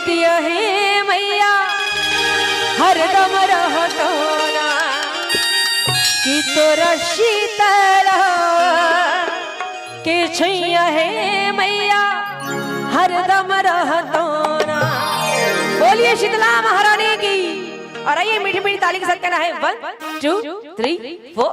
प्रीतिया है मैया हरदम रहतो ना कि तोरा शीतल के छैया है मैया हरदम रहतो ना। बोलिए शीतला महारानी की। और आइए मीठी मीठी ताली के साथ कहना है 1 2 3 4।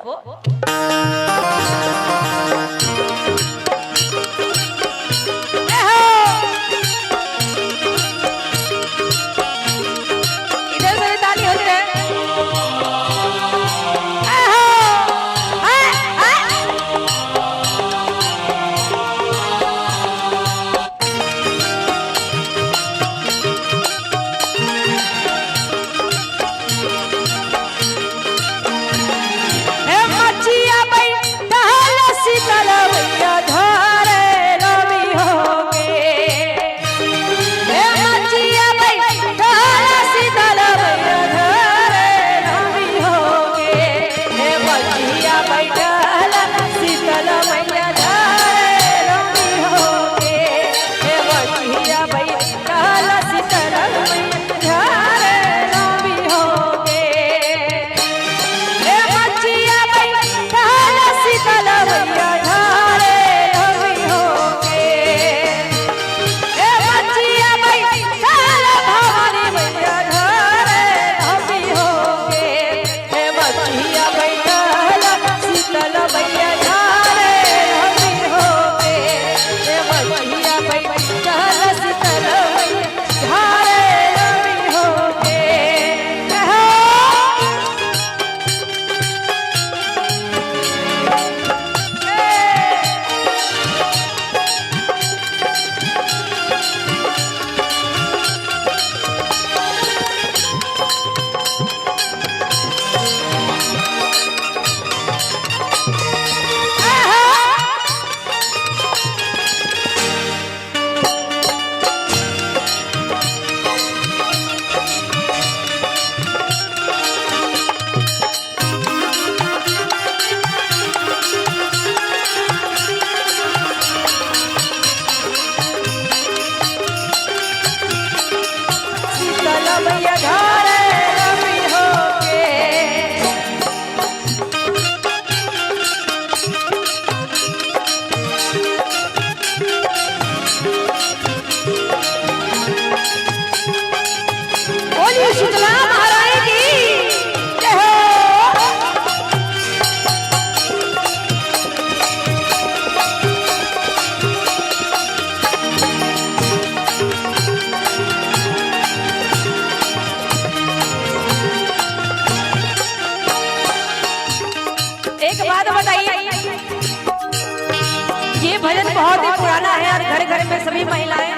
बहुत ही पुराना है और घर घर में सभी महिलाएं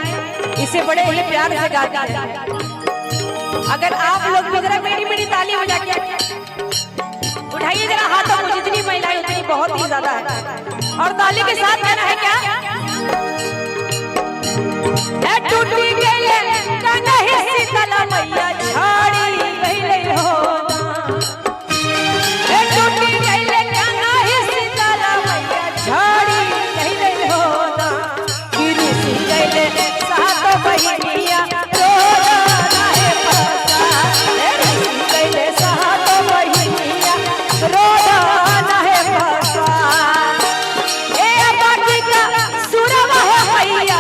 इसे बड़े ही प्यार से गाती हैं। अगर आप लोग भी जरा मेरी मेरी ताली हो जाके उठाइए जरा हाथों को, जितनी महिलाएं उतनी बहुत ही ज्यादा है। और ताली के साथ कहना है क्या, टूटी गई कन्हैया शीतल मैया झाड़ी गई हो, टूटी गई कन्हैया शीतल मैया झाड़ी गई हो, गिरसी गई सात बहिनिया रोना है पसा, गिरसी गई सात बहिनिया रोना है पसा। ए बाटी का सुरवा है मैया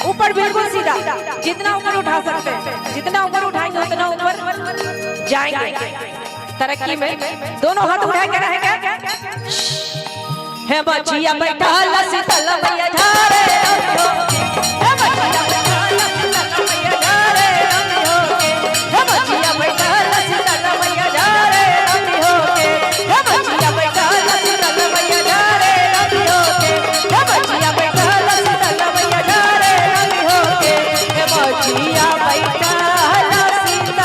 ऊपर बिल्कुल सीधा, जितना ऊपर उठा सकते हैं, जितना ऊपर उठाएंगे उतना ऊपर जाएंगे तरक्की में। दोनों हाथ उठाए क्या रहेगा, है बचिया बैठा शीतल मैया झारे, है बचिया बैठा शीतल मैया झारे, है बचिया बैठा शीतल मैया झारे, है बचिया बैठा शीतल मैया झारे, है बचिया बैठा शीतल मैया झारे, बचिया बैठा शीतल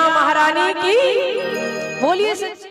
महारानी की बोलिए सच्ची।